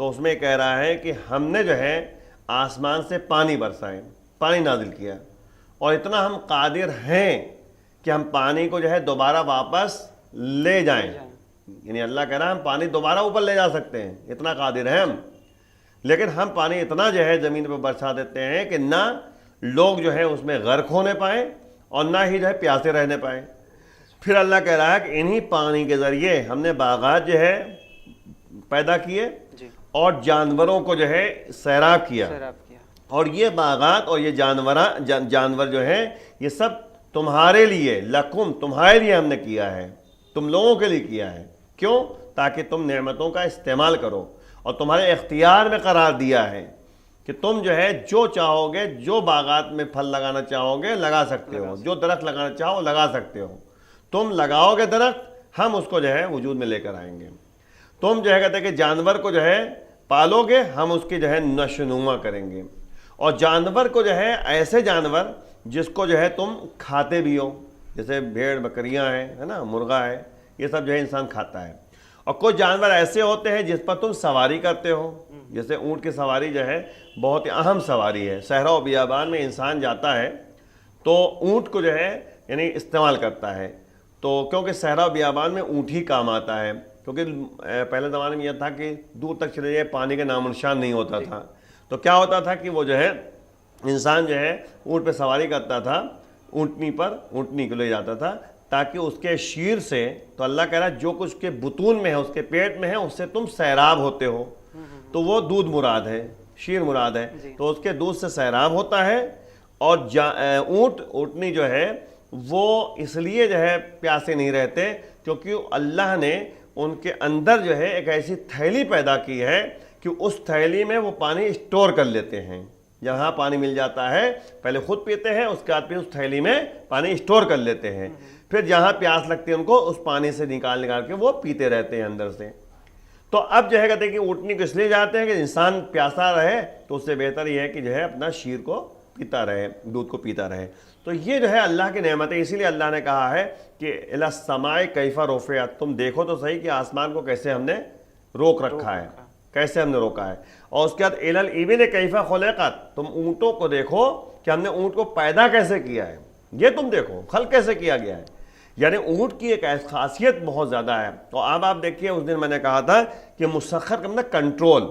تو اس میں کہہ رہا ہے کہ ہم نے جو ہے آسمان سے پانی برسائے، پانی نازل کیا، اور اتنا ہم قادر ہیں کہ ہم پانی کو جو ہے دوبارہ واپس لے جائیں. یعنی اللہ کہہ رہا ہے ہم پانی دوبارہ اوپر لے جا سکتے ہیں، اتنا قادر ہیں ہم. لیکن ہم پانی اتنا جو ہے زمین پہ برسا دیتے ہیں کہ نہ لوگ جو ہے اس میں غرق ہونے پائیں اور نہ ہی جو ہے پیاسے رہنے پائیں. پھر اللہ کہہ رہا ہے کہ انہی پانی کے ذریعے ہم نے باغات جو ہے پیدا کیے اور جانوروں کو جو ہے سیراب کیا. اور یہ باغات اور یہ جانور جو ہیں یہ سب تمہارے لیے، لکم تمہارے لیے ہم نے کیا ہے، تم لوگوں کے لیے کیا ہے. کیوں؟ تاکہ تم نعمتوں کا استعمال کرو، اور تمہارے اختیار میں قرار دیا ہے کہ تم جو ہے جو چاہو گے، جو باغات میں پھل لگانا چاہو گے لگا سکتے ہو، جو درخت لگانا چاہو لگا سکتے ہو. تم لگاؤ گے درخت، ہم اس کو جو ہے وجود میں لے کر آئیں گے. تم جو ہے کہتے ہیں کہ جانور کو جو ہے پالو گے، ہم اس کی جو ہے نشوونما کریں گے. اور جانور کو جو ہے ایسے جانور جس کو جو ہے تم کھاتے بھی ہو، جیسے بھیڑ بکریاں ہیں، ہے نا، مرغا ہے، یہ سب جو ہے انسان کھاتا ہے. اور کچھ جانور ایسے ہوتے ہیں جس پر تم سواری کرتے ہو، جیسے اونٹ کی سواری جو ہے بہت ہی اہم سواری ہے. صحرا و بیابان میں انسان جاتا ہے تو اونٹ کو جو ہے یعنی استعمال کرتا ہے. تو کیونکہ صحرا و بیابان میں اونٹ ہی کام آتا ہے، کیونکہ پہلے زمانے میں یہ تھا کہ دور تک چلے جائے پانی کے نام و نشان نہیں ہوتا تھا. تو کیا ہوتا تھا کہ وہ جو ہے انسان جو ہے اونٹ پہ سواری کرتا تھا، اونٹنی کو لے جاتا تھا تاکہ اس کے شیر سے، تو اللہ کہہ رہا ہے جو کچھ کے بطون میں ہے، اس کے پیٹ میں ہے، اس سے تم سیراب ہوتے ہو. تو وہ دودھ مراد ہے، شیر مراد ہے. تو اس کے دودھ سے سیراب ہوتا ہے. اور اونٹنی جو ہے وہ اس لیے جو ہے پیاسے نہیں رہتے کیونکہ اللہ نے ان کے اندر جو ہے ایک ایسی تھیلی پیدا کی ہے کہ اس تھیلی میں وہ پانی اسٹور کر لیتے ہیں. جہاں پانی مل جاتا ہے پہلے خود پیتے ہیں، اس کے بعد پھر اس تھیلی میں پانی اسٹور کر لیتے ہیں. پھر جہاں پیاس لگتی ہے ان کو اس پانی سے نکال کے وہ پیتے رہتے ہیں اندر سے. تو اب جو ہے کہتے ہیں کہ اونٹنی کو اس لیے جاتے ہیں کہ انسان پیاسا رہے، تو اس سے بہتر یہ ہے کہ جو ہے اپنا شیر کو پیتا رہے، دودھ کو پیتا رہے. تو یہ جو ہے اللہ کی نعمت ہے. اسی لیے اللہ نے کہا ہے کہ الی السماء کیف رفعت، تم دیکھو تو صحیح کہ آسمان کو کیسے ہم نے روک رکھا ہے، کیسے ہم نے روکا ہے. اور اس کے بعد الی الابل کیف خلقت، تم اونٹوں کو دیکھو کہ ہم نے اونٹ کو پیدا کیسے کیا ہے. یہ تم دیکھو خلق کیسے کیا گیا ہے. یعنی اونٹ کی ایک خاصیت بہت زیادہ ہے. تو اب آپ دیکھیے اس دن میں نے کہا تھا کہ مسخر کرنا کنٹرول.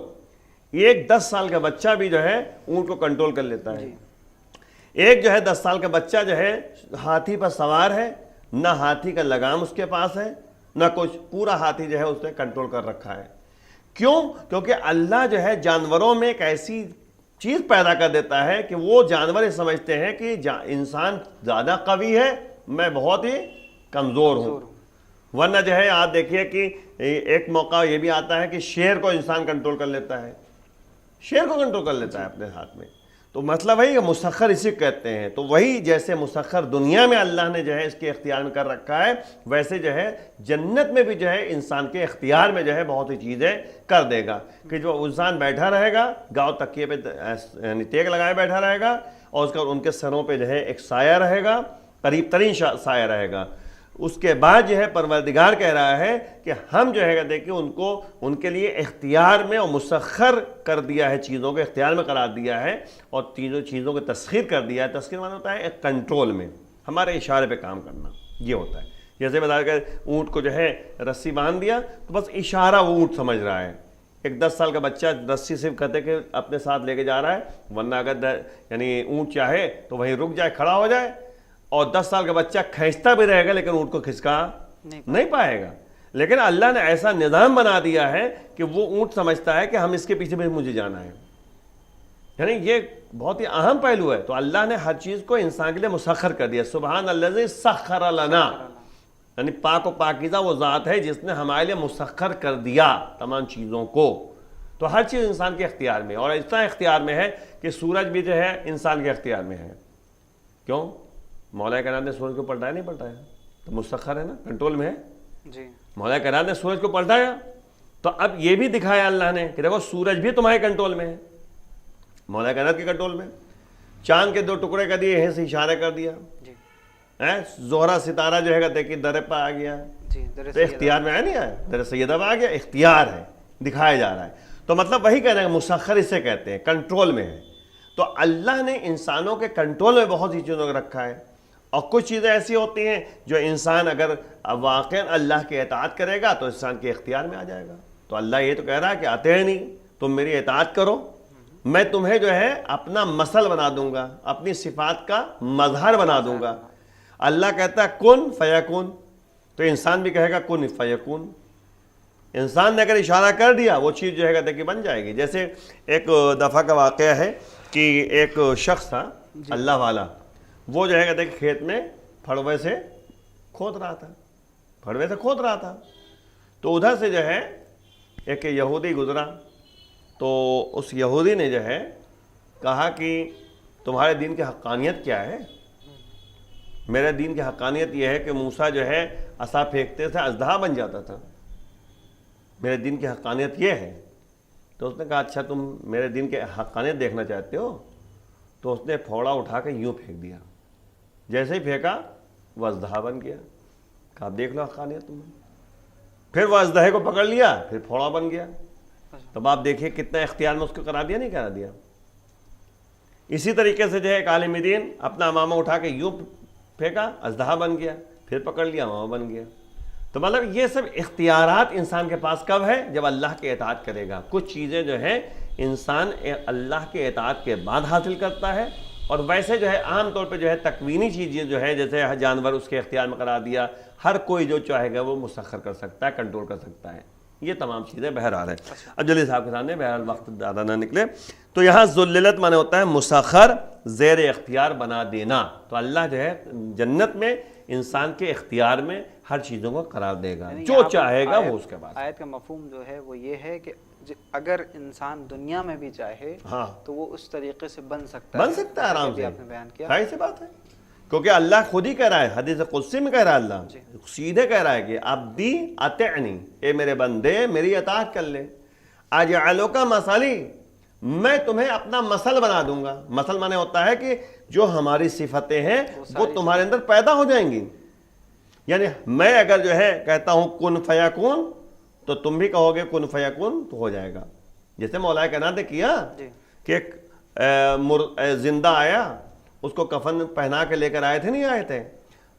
ایک 10 سال کا بچہ بھی جو ہے اونٹ کو کنٹرول کر لیتا ہے. ایک جو ہے 10 سال کا بچہ جو ہے ہاتھی پر سوار ہے، نہ ہاتھی کا لگام اس کے پاس ہے نہ کچھ، پورا ہاتھی جو ہے اس نے کنٹرول کر رکھا ہے. کیوں؟ کیونکہ اللہ جو ہے جانوروں میں ایک ایسی چیز پیدا کر دیتا ہے کہ وہ جانور یہ سمجھتے ہیں کہ انسان زیادہ قوی ہے، میں بہت ہی کمزور ہوں. ورنہ جو ہے آپ دیکھیے کہ ایک موقع یہ بھی آتا ہے کہ شیر کو انسان کنٹرول کر لیتا ہے، شیر کو کنٹرول کر لیتا ہے اپنے ہاتھ میں. تو مطلب وہی کہ مسخر اسی کہتے ہیں. تو وہی جیسے مسخر دنیا میں اللہ نے جو ہے اس کے اختیار میں کر رکھا ہے، ویسے جو ہے جنت میں بھی جو ہے انسان کے اختیار میں جو ہے بہت سی چیزیں کر دے گا. کہ جو انسان بیٹھا رہے گا گاؤں تکیے پہ یعنی تیگ لگائے بیٹھا رہے گا، اور اس کا ان کے سروں پہ جو ہے ایک سایہ رہے گا، قریب ترین سایہ رہے گا. اس کے بعد جو ہے پروردگار کہہ رہا ہے کہ ہم جو ہے دیکھیں ان کو ان کے لیے اختیار میں اور مسخر کر دیا ہے، چیزوں کے اختیار میں قرار دیا ہے اور چیزوں کو تسخیر کر دیا ہے. تسخیر معنی ہوتا ہے ایک کنٹرول میں، ہمارے اشارے پہ کام کرنا، یہ ہوتا ہے. جیسے بتا کہ اونٹ کو جو ہے رسی باندھ دیا تو بس اشارہ وہ اونٹ سمجھ رہا ہے. ایک 10 سال کا بچہ رسی صرف کہتے کہ اپنے ساتھ لے کے جا رہا ہے، ورنہ اگر یعنی اونٹ چاہے تو وہیں رک جائے، کھڑا ہو جائے. اور 10 سال کا بچہ کھینچتا بھی رہے گا لیکن اونٹ کو کھسکا نہیں پائے گا. لیکن اللہ نے ایسا نظام بنا دیا ہے کہ وہ اونٹ سمجھتا ہے کہ ہم اس کے پیچھے بھی مجھے جانا ہے. یعنی یہ بہت ہی اہم پہلو ہے. تو اللہ نے ہر چیز کو انسان کے لیے مسخر کر دیا. سبحان الذی سخر لنا، یعنی پاک و پاکیزہ وہ ذات ہے جس نے ہمارے لیے مسخر کر دیا تمام چیزوں کو. تو ہر چیز انسان کے اختیار میں، اور اتنا اختیار میں ہے کہ سورج بھی جو ہے انسان کے اختیار میں ہے. کیوں؟ مولا کائنات نے سورج کو پلٹایا نہیں پلٹایا؟ تو مسخر ہے نا، کنٹرول میں ہے. جی مولا کائنات نے سورج کو پلٹایا تو اب یہ بھی دکھایا اللہ نے کہ دیکھو سورج بھی تمہارے کنٹرول میں ہے، مولا کائنات کے کنٹرول میں. چاند کے 2 ٹکڑے کر دیے، یہیں سے اشارہ کر دیا. زہرہ ستارہ جو ہے دیکھیے در پہ آ گیا، تو اختیار میں آیا نہیں آیا، در سیدہ پہ آ گیا، اختیار ہے، دکھایا جا رہا ہے. تو مطلب وہی کہہ رہے ہیں مسخر اسے کہتے ہیں، کنٹرول میں ہے۔ تو اللہ نے انسانوں کے کنٹرول میں بہت سی چیزوں کو رکھا ہے، اور کچھ چیزیں ایسی ہوتی ہیں جو انسان اگر واقعا اللہ کی اطاعت کرے گا تو انسان کے اختیار میں آ جائے گا۔ تو اللہ یہ تو کہہ رہا ہے کہ آتے نہیں، تم میری اطاعت کرو، میں تمہیں جو ہے اپنا مثل بنا دوں گا، اپنی صفات کا مظہر بنا دوں گا۔ اللہ کہتا ہے کن فیکون، تو انسان بھی کہے گا کن فیکون۔ انسان نے اگر اشارہ کر دیا وہ چیز جو ہے کہتے کہ بن جائے گی۔ جیسے ایک دفعہ کا واقعہ ہے کہ ایک شخص تھا اللہ والا، وہ جو ہے کہتے کہ کھیت میں پھڑوے سے کھود رہا تھا، تو ادھر سے جو ہے ایک یہودی گزرا، تو اس یہودی نے جو ہے کہا کہ تمہارے دین کی حقانیت کیا ہے؟ میرے دین کی حقانیت یہ ہے کہ موسیٰ جو ہے عصا پھینکتے تھے اژدہا بن جاتا تھا، میرے دین کی حقانیت یہ ہے۔ تو اس نے کہا اچھا تم میرے دین کی حقانیت دیکھنا چاہتے ہو؟ تو اس نے پھوڑا اٹھا کے یوں پھینک دیا، جیسے ہی پھینکا وہ اژدہا بن گیا۔ کہا دیکھ لو حقانیت تمہیں۔ پھر وہ اژدہے کو پکڑ لیا، پھر پھوڑا بن گیا۔ تب آپ دیکھیے کتنا اختیار میں اس کو کرا دیا، نہیں کرا دیا۔ اسی طریقے سے جو ہے ایک عالم دین اپنا امامہ اٹھا کے یوں پھینکا، اژدہا بن گیا، پھر پکڑ لیا، امامہ بن گیا۔ تو مطلب یہ سب اختیارات انسان کے پاس کب ہے؟ جب اللہ کے اطاعت کرے گا۔ کچھ چیزیں جو ہیں انسان اللہ کے اطاعت کے بعد حاصل کرتا ہے، اور ویسے جو ہے عام طور پہ جو ہے تکوینی چیزیں جو ہے جیسے جانور اس کے اختیار میں قرار دیا، ہر کوئی جو چاہے گا وہ مسخر کر سکتا ہے، کنٹرول کر سکتا ہے۔ یہ تمام چیزیں بہرحال ہے۔ اب جلدی صاحب کے سامنے بہرحال وقت زیادہ نہ نکلے، تو یہاں ذللت مانے ہوتا ہے مسخر، زیر اختیار بنا دینا۔ تو اللہ جو ہے جنت میں انسان کے اختیار میں ہر چیزوں کو قرار دے گا، جو چاہے گا وہ اس کے بعد۔ آیت کا مفہوم جو ہے وہ یہ ہے کہ اگر انسان دنیا میں بھی چاہے تو وہ اس طریقے سے بن سکتا ہے آرام سے۔ آپ نے بیان کیا، ظاہر سی بات ہے، کیونکہ اللہ خود ہی کہہ رہا ہے، حدیث قدسی میں کہہ رہا ہے، اللہ سیدھے کہہ رہا ہے کہ عبدی اطعنی، اے میرے بندے میری اطاعت کر لے، اجعلک مثلی، میں تمہیں اپنا مثل بنا دوں گا۔ مثل مانے ہوتا ہے کہ جو ہماری صفتیں ہیں وہ تمہارے اندر پیدا ہو جائیں گی۔ یعنی میں اگر جو ہے کہتا ہوں کن فیکون تو تم بھی کہو گے کن فیکون، تو ہو جائے گا۔ جیسے مولا کائنات نے کیا کہ ایک زندہ آیا، اس کو کفن پہنا کے لے کر آئے تھے، نہیں آئے تھے،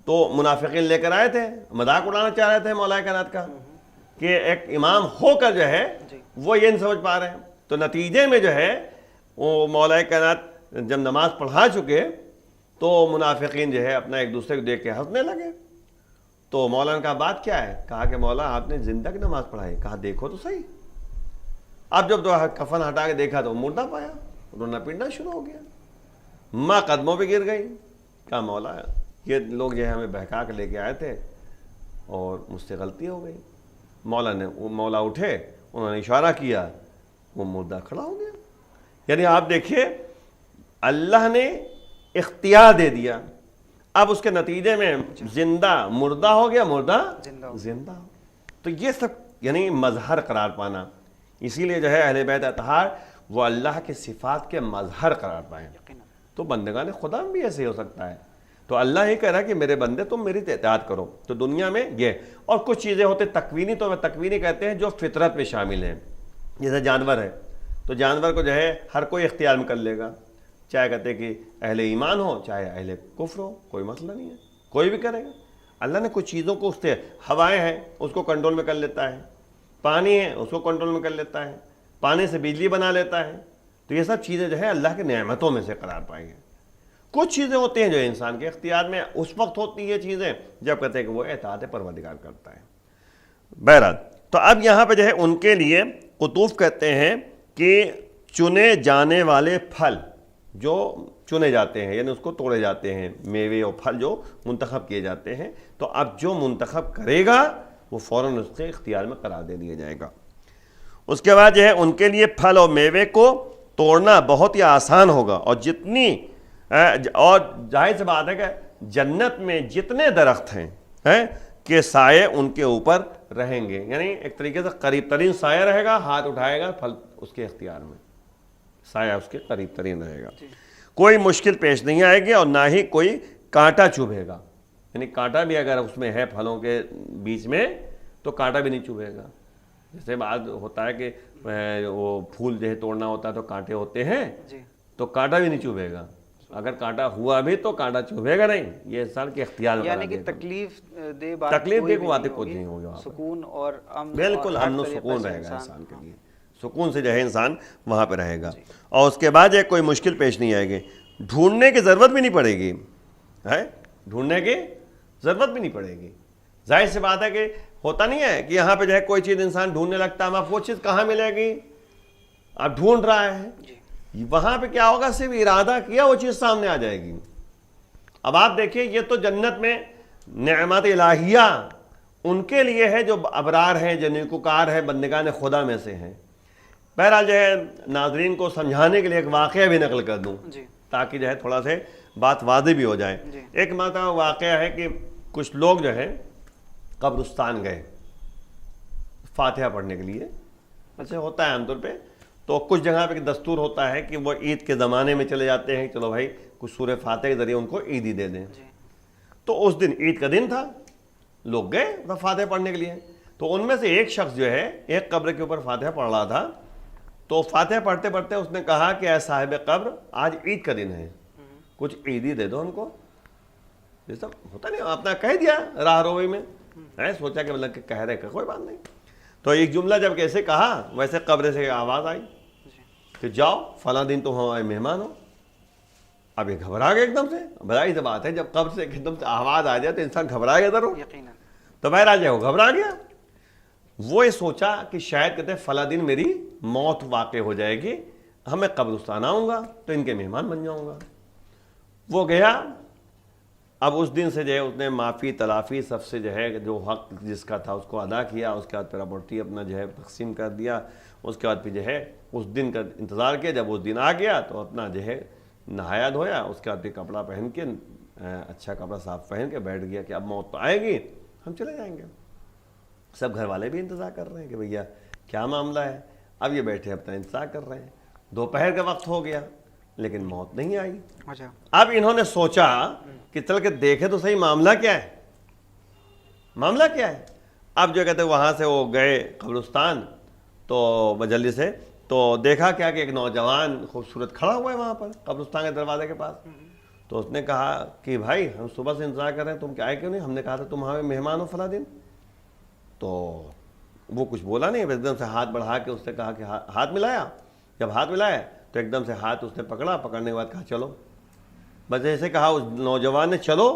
تو منافقین لے کر آئے تھے، مذاق اڑانا چاہ رہے تھے مولا کائنات کا کہ ایک امام ہو کر جو ہے وہ یہ نہیں سمجھ پا رہے ہیں۔ تو نتیجے میں جو ہے وہ مولا کائنات جب نماز پڑھا چکے تو منافقین جو ہے اپنا ایک دوسرے کو دیکھ کے ہنسنے لگے۔ تو مولا نے کہا بات کیا ہے؟ کہا کہ مولا آپ نے زندہ کی نماز پڑھائی۔ کہا دیکھو تو صحیح۔ اب جب کفن ہٹا کے دیکھا تو مردہ پایا، رونا پیٹنا شروع ہو گیا، ماں قدموں پہ گر گئی۔ کہا مولا یہ لوگ جو ہے ہمیں بہکا کے لے کے آئے تھے اور مجھ سے غلطی ہو گئی۔ مولا اٹھے، انہوں نے اشارہ کیا، وہ مردہ کھڑا ہو گیا۔ یعنی آپ دیکھیے اللہ نے اختیار دے دیا، اب اس کے نتیجے میں زندہ مردہ ہو گیا، مردہ زندہ ہو۔ تو یہ سب یعنی مظہر قرار پانا، اسی لیے جو ہے اہل بیت اطہار وہ اللہ کے صفات کے مظہر قرار پائیں۔ تو بندگان خدا میں بھی ایسے ہو سکتا ہے۔ تو اللہ یہ کہہ رہا ہے کہ میرے بندے تم میری اطاعت کرو۔ تو دنیا میں یہ، اور کچھ چیزیں ہوتے تکوینی، تو تکوینی کہتے ہیں جو فطرت میں شامل ہیں، جیسے جانور ہے، تو جانور کو جو ہے ہر کوئی اختیار میں کر لے گا، چاہے کہتے کہ اہل ایمان ہو چاہے اہل کفر ہو، کوئی مسئلہ نہیں ہے، کوئی بھی کرے گا۔ اللہ نے کچھ چیزوں کو اس سے، ہوائیں ہیں اس کو کنٹرول میں کر لیتا ہے، پانی ہے اس کو کنٹرول میں کر لیتا ہے، پانی سے بجلی بنا لیتا ہے۔ تو یہ سب چیزیں جو ہے اللہ کی نعمتوں میں سے قرار پائی ہیں۔ کچھ چیزیں ہوتی ہیں جو انسان کے اختیار میں اس وقت ہوتی ہیں چیزیں جب کہتے ہیں کہ وہ اطاعت پروردگار کرتا ہے۔ بہرحال تو اب یہاں پہ جو ہے ان کے لیے قطوف کہتے ہیں کہ چنے جانے والے پھل جو چنے جاتے ہیں، یعنی اس کو توڑے جاتے ہیں، میوے اور پھل جو منتخب کیے جاتے ہیں، تو اب جو منتخب کرے گا وہ فوراً اس کے اختیار میں قرار دے دیا جائے گا۔ اس کے بعد جو ہے ان کے لیے پھل اور میوے کو توڑنا بہت ہی آسان ہوگا، اور اور ظاہر سی بات ہے کہ جنت میں جتنے درخت ہیں کہ سائے ان کے اوپر رہیں گے، یعنی ایک طریقے سے قریب ترین سایہ رہے گا، ہاتھ اٹھائے گا پھل اس کے اختیار میں، سایہ اس کے قریب ترین رہے گا، کوئی مشکل پیش نہیں آئے گی، اور نہ ہی کوئی کانٹا چبھے گا، یعنی کانٹا بھی اگر اس میں ہے پھلوں کے بیچ میں تو کانٹا بھی نہیں چبھے گا۔ جیسے بعض ہوتا ہے کہ وہ پھول جو ہے توڑنا ہوتا ہے تو کانٹے ہوتے ہیں، تو کانٹا بھی نہیں چبھے گا، اگر کانٹا ہوا بھی تو کانٹا چبھے گا نہیں، یہ انسان کے اختیار میں یعنی کہ تکلیف دہ بات کچھ نہیں ہوگی، سکون اور امن، بالکل امن و سکون رہے گا انسان کے لیے، سکون سے جو ہے انسان وہاں پہ رہے گا، اور اس کے بعد کوئی مشکل پیش نہیں آئے گی، ڈھونڈنے کی ضرورت بھی نہیں پڑے گی، ڈھونڈنے کی ضرورت بھی نہیں پڑے گی۔ ظاہر سی بات ہے کہ ہوتا نہیں ہے کہ یہاں پہ جو ہے کوئی چیز انسان ڈھونڈنے لگتا ہے، اب وہ چیز کہاں ملے گی، اب ڈھونڈ رہا ہے، وہاں پہ کیا ہوگا، صرف ارادہ کیا وہ چیز سامنے آ جائے گی۔ اب آپ دیکھیے یہ تو جنت میں نعمت الہیہ ان کے لیے ہے جو ابرار ہیں، جو نیکوکار ہیں، بندگان خدا میں سے ہیں۔ بہرحال جو ہے ناظرین کو سمجھانے کے لیے ایک واقعہ بھی نقل کر دوں تاکہ جو ہے تھوڑا سے بات واضح بھی ہو جائے۔ ایک مرتبہ واقعہ ہے کہ کچھ لوگ جو ہے قبرستان گئے فاتحہ پڑھنے کے لیے، ایسے ہوتا ہے عام طور پہ، تو کچھ جگہ پہ دستور ہوتا ہے کہ وہ عید کے زمانے میں چلے جاتے ہیں، چلو بھائی کچھ سورہ فاتحہ کے ذریعے ان کو عیدی دے دیں۔ تو اس دن عید کا دن تھا، لوگ گئے فاتحہ پڑھنے کے لیے، تو ان میں سے ایک شخص جو ہے ایک قبر کے اوپر فاتحہ پڑھ رہا تھا، تو فاتحہ پڑھتے پڑھتے اس نے کہا کہ اے صاحب قبر آج عید کا دن ہے، کچھ عیدی دے دو ان کو۔ یہ سب ہوتا نہیں، اپنا کہہ دیا راہ روی میں، سوچا کہ مطلب کہ کہہ رہے کہ کوئی بات نہیں، تو ایک جملہ جب کیسے کہا ویسے قبر سے آواز آئی کہ جاؤ فلاں دن تم ہمارے مہمان ہو۔ اب یہ گھبرا گئے ایک دم سے، بڑائی سے بات ہے جب قبر سے ایک دم سے آواز آ جائے تو انسان گھبرائے گا ضرور، تو بہرحال جو گھبرا گیا، وہ یہ سوچا کہ شاید کہتے ہیں فلاں دن میری موت واقع ہو جائے گی، میں قبرستان آؤں گا تو ان کے مہمان بن جاؤں گا۔ وہ گیا، اب اس دن سے جو ہے اس نے معافی تلافی سب سے جو ہے جو حق جس کا تھا اس کو ادا کیا، اس کے بعد پراپرٹی اپنا جو ہے تقسیم کر دیا، اس کے بعد پھر جو ہے اس دن کا انتظار کیا، جب اس دن آ گیا تو اپنا جو ہے نہایا دھویا، اس کے بعد پھر کپڑا پہن کے اچھا کپڑا صاف پہن کے بیٹھ گیا کہ اب موت تو آئے گی، ہم چلے جائیں گے۔ سب گھر والے بھی انتظار کر رہے ہیں کہ بھیا کیا معاملہ ہے، اب یہ بیٹھے اپنا انتظار کر رہے ہیں، دوپہر کا وقت ہو گیا لیکن موت نہیں آئی۔ اب انہوں نے سوچا کہ چل کے دیکھے تو صحیح معاملہ کیا ہے، معاملہ کیا ہے۔ اب جو کہتے ہیں وہاں سے وہ گئے قبرستان تو مجلس سے، تو دیکھا کیا کہ ایک نوجوان خوبصورت کھڑا ہوا ہے وہاں پر قبرستان کے دروازے کے پاس، تو اس نے کہا کہ بھائی ہم صبح سے انتظار کر رہے ہیں، تم کیا آئے کیوں نہیں، ہم نے کہا تھا تم ہمیں مہمان ہو فلاں دن۔ تو وہ کچھ بولا نہیں، ایک دم سے ہاتھ بڑھا کے اس نے کہا کہ ہاتھ ملایا، جب ہاتھ ملایا تو ایک دم سے ہاتھ اس نے پکڑا، پکڑنے کے بعد کہا چلو، بس جیسے کہا اس نوجوان نے چلو،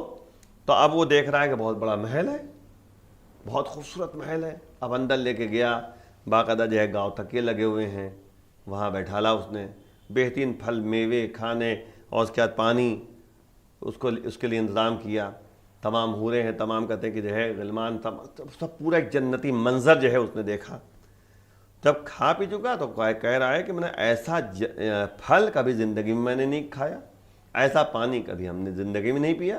تو اب وہ دیکھ رہا ہے کہ بہت بڑا محل ہے، بہت خوبصورت محل ہے، اب اندر لے کے گیا، باقاعدہ جو ہے گاؤں تکیے لگے ہوئے ہیں، وہاں بیٹھالا اس نے، بہترین پھل میوے کھانے اور اس کے بعد پانی اس کے لیے انتظام کیا، تمام حوریں ہیں، تمام کہتے ہیں کہ جو ہے غلمان، سب پورا ایک جنتی منظر جو ہے اس نے دیکھا۔ جب کھا پی چکا تو کہہ رہا ہے کہ میں نے ایسا پھل کبھی زندگی میں میں نے نہیں کھایا، ایسا پانی کبھی ہم نے زندگی میں نہیں پیا۔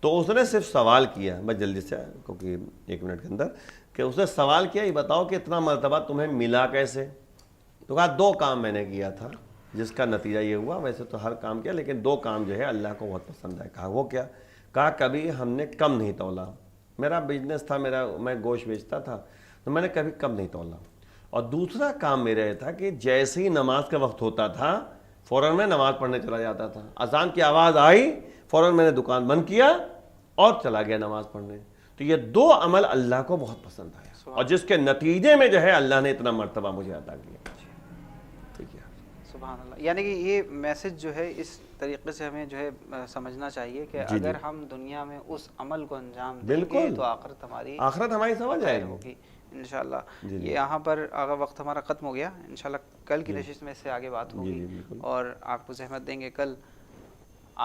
تو اس نے صرف سوال کیا، بس جلدی سے کیونکہ 1 منٹ کے اندر، کہ اس نے سوال کیا یہ بتاؤ کہ اتنا مرتبہ تمہیں ملا کیسے؟ تو کہا 2 کام میں نے کیا تھا جس کا نتیجہ یہ ہوا، ویسے تو ہر کام کیا لیکن 2 کام جو ہے اللہ کو بہت پسند ہے۔ کہا وہ کیا؟ کہا کبھی ہم نے کم نہیں تولا، میرا بزنس تھا، میں گوشت بیچتا تھا تو میں نے کبھی کم نہیں تولا، اور دوسرا کام میرا یہ تھا کہ جیسے ہی نماز کا وقت ہوتا تھا فوراً میں نماز پڑھنے چلا جاتا تھا، اذان کی آواز آئی فوراً میں نے دکان بند کیا اور چلا گیا نماز پڑھنے۔ تو یہ 2 عمل اللہ کو بہت پسند آیا اور جس کے نتیجے میں جو ہے اللہ نے اتنا مرتبہ مجھے عطا کیا۔ سبحان اللہ، یعنی کہ یہ میسج جو ہے اس طریقے سے ہمیں جو ہے سمجھنا چاہیے کہ اگر ہم دنیا میں اس عمل کو انجام دیں گے تو آخرت ہماری سمجھ جائے گی انشاءاللہ۔ یہ یہاں پر اگر وقت ہمارا ختم ہو گیا، انشاءاللہ کل کی نشست میں اس سے آگے بات ہوگی اور آپ کو زحمت دیں گے کل۔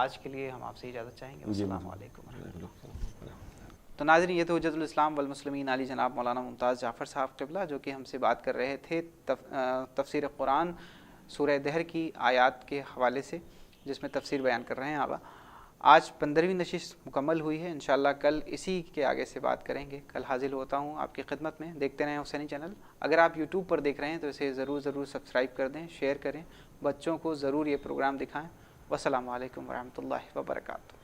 آج کے لیے ہم آپ سے اجازت چاہیں گے، السلام علیکم ورحمۃ اللہ۔ تو ناظرین، یہ تو حجت الاسلام والمسلمین علی جناب مولانا ممتاز جعفر صاحب قبلہ جو کہ ہم سے بات کر رہے تھے تفسیر قرآن سورہ دہر کی آیات کے حوالے سے، جس میں تفسیر بیان کر رہے ہیں آبا۔ آج 15ویں نشست مکمل ہوئی ہے، انشاءاللہ کل اسی کے آگے سے بات کریں گے۔ کل حاضر ہوتا ہوں آپ کی خدمت میں، دیکھتے رہیں حسینی چینل۔ اگر آپ یوٹیوب پر دیکھ رہے ہیں تو اسے ضرور سبسکرائب کر دیں، شیئر کریں، بچوں کو ضرور یہ پروگرام دکھائیں۔ والسلام علیکم ورحمۃ اللہ وبرکاتہ۔